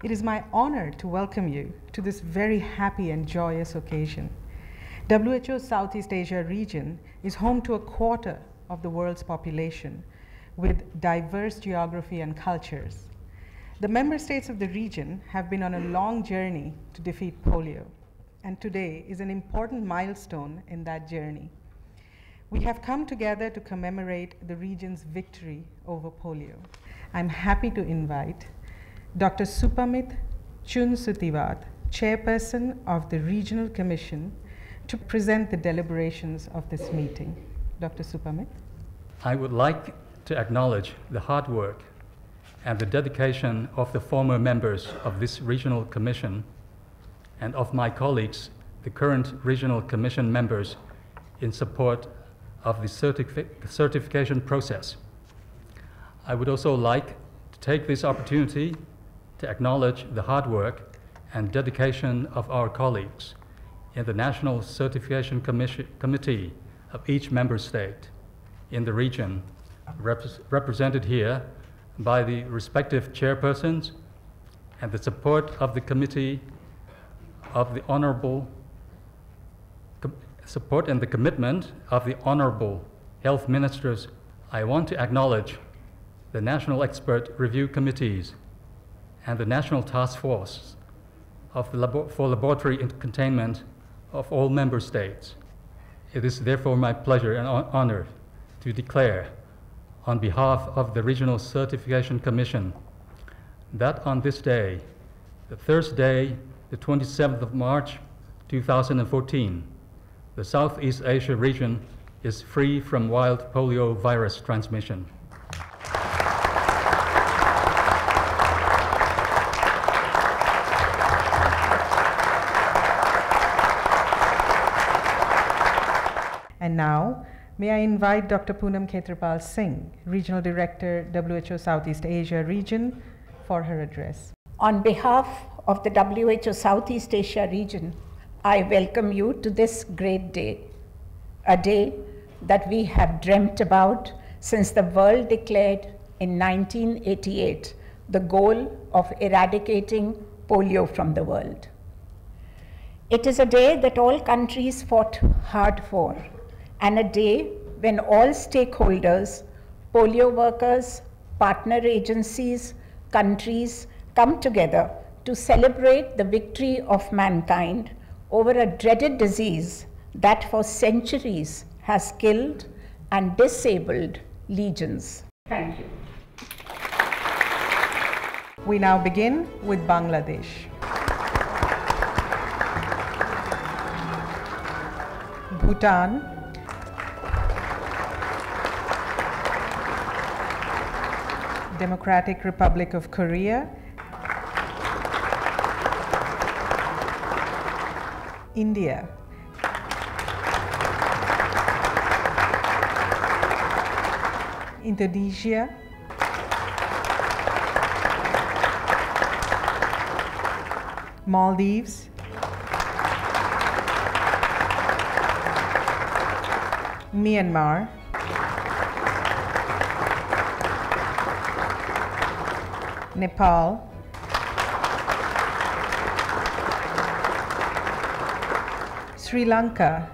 It is my honor to welcome you to this very happy and joyous occasion. WHO's Southeast Asia region is home to a quarter of the world's population with diverse geography and cultures. The member states of the region have been on a long journey to defeat polio, and today is an important milestone in that journey. We have come together to commemorate the region's victory over polio. I'm happy to invite Dr. Supamit Chunsuttiwata, Chairperson of the Regional Commission, to present the deliberations of this meeting. Dr. Supamit. I would like to acknowledge the hard work and the dedication of the former members of this Regional Commission and of my colleagues, the current Regional Commission members, in support of the certification process. I would also like to take this opportunity to acknowledge the hard work and dedication of our colleagues in the National Certification Committee of each member state in the region, represented here by the respective chairpersons, and the support of the committee of the support and the commitment of the honorable health ministers. I want to acknowledge the National Expert Review Committees and the National Task Force for Laboratory Containment of all member states. It is therefore my pleasure and honor to declare on behalf of the Regional Certification Commission that on this day, the Thursday, the 27th of March, 2014, the Southeast Asia region is free from wild polio virus transmission. And now, may I invite Dr. Poonam Khetrapal Singh, Regional Director, WHO Southeast Asia region, for her address. On behalf of the WHO Southeast Asia region, I welcome you to this great day, a day that we have dreamt about since the world declared in 1988 the goal of eradicating polio from the world. It is a day that all countries fought hard for, and a day when all stakeholders, polio workers, partner agencies, countries come together to celebrate the victory of mankind over a dreaded disease that for centuries has killed and disabled legions. Thank you. We now begin with Bangladesh. Bhutan, Democratic Republic of Korea, India, Indonesia, Maldives, Myanmar, Nepal, Sri Lanka,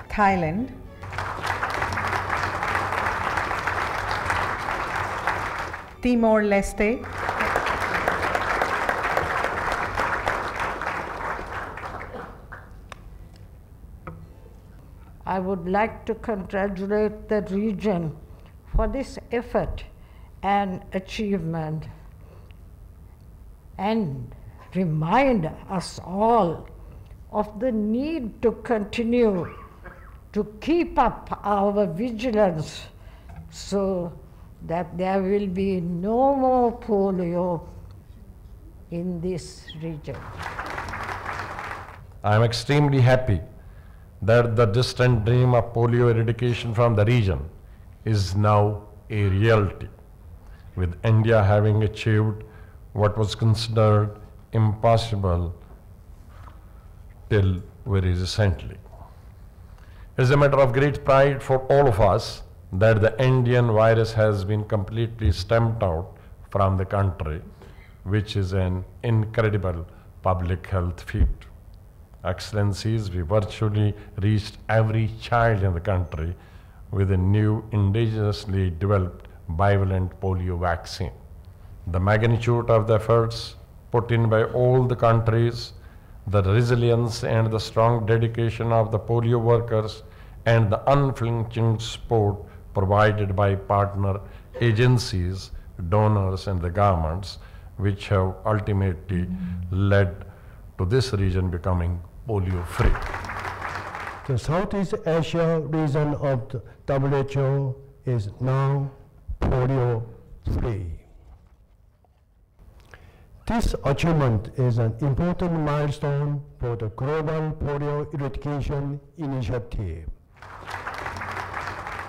Thailand, Timor-Leste, I would like to congratulate the region for this effort and achievement, and remind us all of the need to continue to keep up our vigilance so that there will be no more polio in this region. I am extremely happy that the distant dream of polio eradication from the region is now a reality, with India having achieved what was considered impossible till very recently. It is a matter of great pride for all of us that the Indian virus has been completely stamped out from the country, which is an incredible public health feat. Excellencies, we virtually reached every child in the country with a new indigenously developed bivalent polio vaccine. The magnitude of the efforts put in by all the countries, the resilience and the strong dedication of the polio workers, and the unflinching support provided by partner agencies, donors, and the governments, which have ultimately led to this region becoming polio-free. The Southeast Asia region of the WHO is now polio-free. This achievement is an important milestone for the global polio eradication initiative.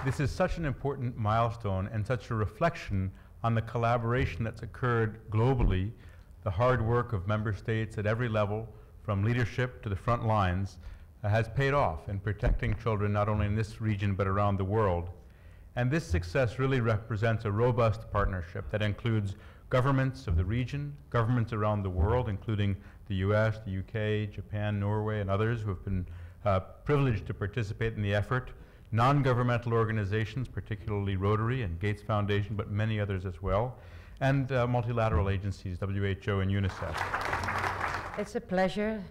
This is such an important milestone and such a reflection on the collaboration that's occurred globally, the hard work of member states at every level, from leadership to the front lines, has paid off in protecting children not only in this region but around the world. And this success really represents a robust partnership that includes governments of the region, governments around the world, including the US, the UK, Japan, Norway, and others who have been privileged to participate in the effort, non-governmental organizations, particularly Rotary and Gates Foundation, but many others as well, and multilateral agencies, WHO and UNICEF. It's a pleasure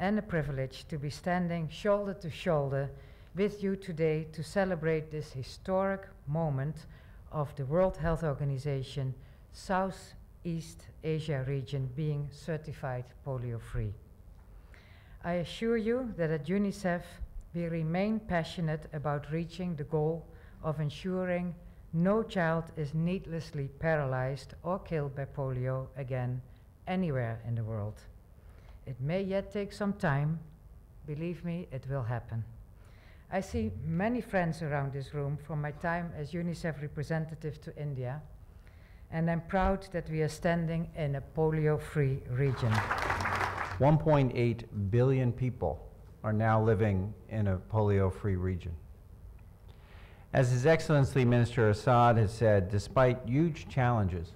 and a privilege to be standing shoulder to shoulder with you today to celebrate this historic moment of the World Health Organization Southeast Asia region being certified polio-free. I assure you that at UNICEF we remain passionate about reaching the goal of ensuring no child is needlessly paralyzed or killed by polio again anywhere in the world. It may yet take some time. Believe me, it will happen. I see many friends around this room from my time as UNICEF representative to India, and I'm proud that we are standing in a polio-free region. 1.8 billion people are now living in a polio-free region. As His Excellency Minister Assad has said, despite huge challenges,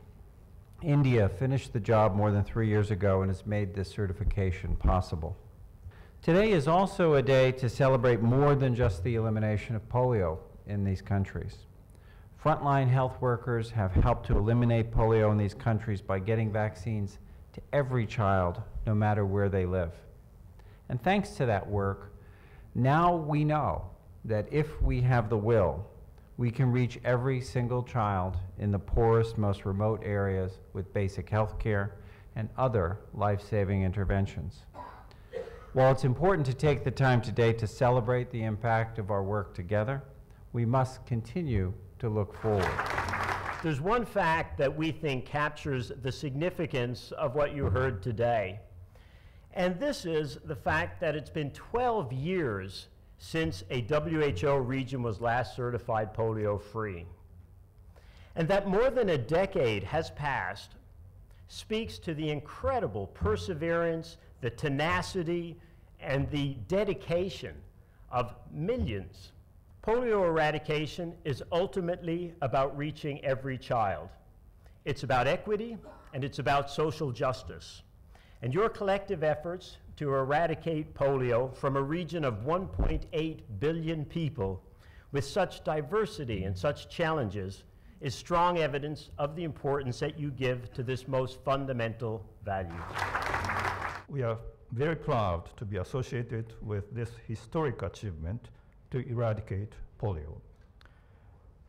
India finished the job more than 3 years ago and has made this certification possible. Today is also a day to celebrate more than just the elimination of polio in these countries. Frontline health workers have helped to eliminate polio in these countries by getting vaccines to every child, no matter where they live. And thanks to that work, now we know that if we have the will, we can reach every single child in the poorest, most remote areas with basic health care and other life-saving interventions. While it's important to take the time today to celebrate the impact of our work together, we must continue to look forward. There's one fact that we think captures the significance of what you heard today. And this is the fact that it's been 12 years since a WHO region was last certified polio-free. And that more than a decade has passed speaks to the incredible perseverance, the tenacity, and the dedication of millions. Polio eradication is ultimately about reaching every child. It's about equity, and it's about social justice. And your collective efforts to eradicate polio from a region of 1.8 billion people with such diversity and such challenges is strong evidence of the importance that you give to this most fundamental value. We are very proud to be associated with this historic achievement to eradicate polio.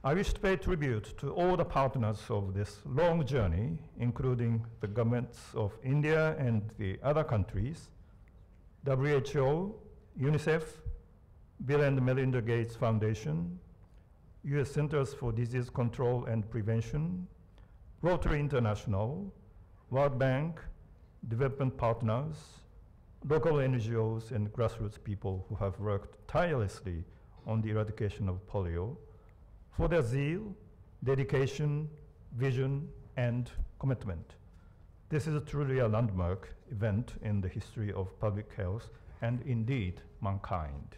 I wish to pay tribute to all the partners of this long journey, including the governments of India and the other countries, WHO, UNICEF, Bill and Melinda Gates Foundation, US Centers for Disease Control and Prevention, Rotary International, World Bank, development partners, local NGOs and grassroots people who have worked tirelessly on the eradication of polio, for their zeal, dedication, vision, and commitment. This is truly a landmark event in the history of public health and indeed mankind.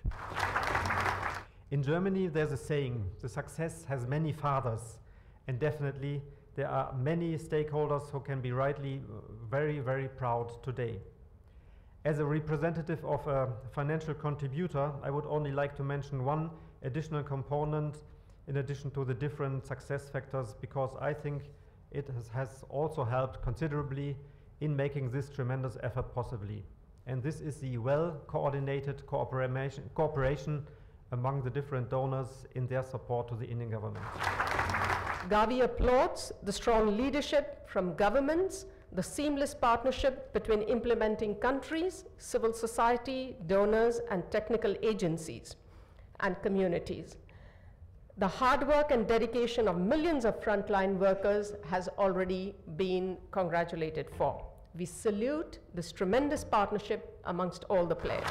In Germany, there's a saying, the success has many fathers, and definitely there are many stakeholders who can be rightly very, very proud today. As a representative of a financial contributor, I would only like to mention one additional component in addition to the different success factors, because I think it has also helped considerably in making this tremendous effort possibly. And this is the well-coordinated cooperation among the different donors in their support to the Indian government. Gavi applauds the strong leadership from governments, the seamless partnership between implementing countries, civil society, donors, and technical agencies and communities. The hard work and dedication of millions of frontline workers has already been congratulated for. We salute this tremendous partnership amongst all the players.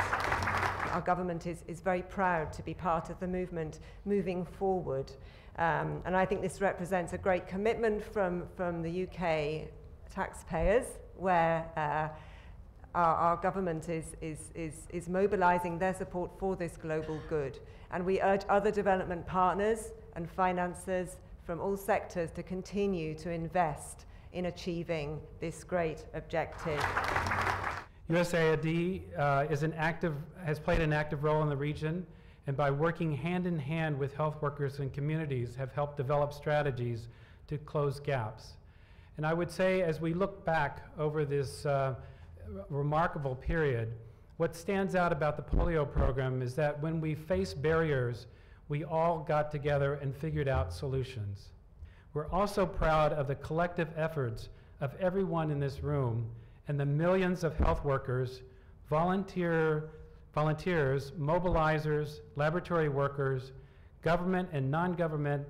Our government is very proud to be part of the movement moving forward. And I think this represents a great commitment from the UK taxpayers, where our government is mobilizing their support for this global good. And we urge other development partners and financiers from all sectors to continue to invest in achieving this great objective. USAID has played an active role in the region, and by working hand in hand with health workers and communities have helped develop strategies to close gaps. And I would say, as we look back over this remarkable period, what stands out about the polio program is that when we faced barriers, we all got together and figured out solutions. We're also proud of the collective efforts of everyone in this room and the millions of health workers, volunteers, mobilizers, laboratory workers, government and non-government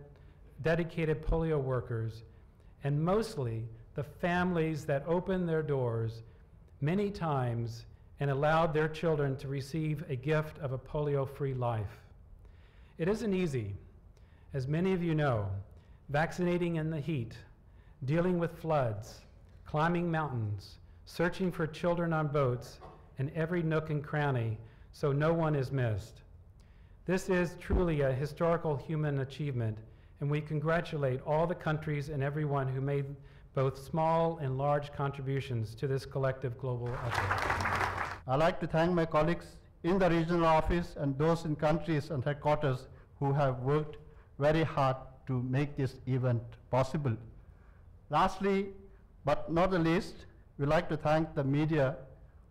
dedicated polio workers, and mostly the families that opened their doors many times and allowed their children to receive a gift of a polio-free life. It isn't easy. As many of you know, vaccinating in the heat, dealing with floods, climbing mountains, searching for children on boats in every nook and cranny so no one is missed. This is truly a historical human achievement, and we congratulate all the countries and everyone who made both small and large contributions to this collective global effort. I'd like to thank my colleagues in the regional office and those in countries and headquarters who have worked very hard to make this event possible. Lastly, but not the least, we'd like to thank the media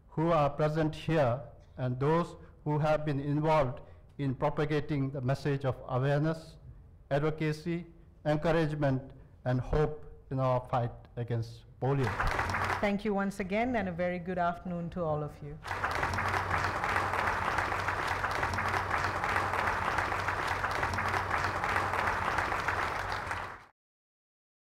who are present here and those who have been involved in propagating the message of awareness, advocacy, encouragement, and hope in our fight against polio. Thank you once again, and a very good afternoon to all of you.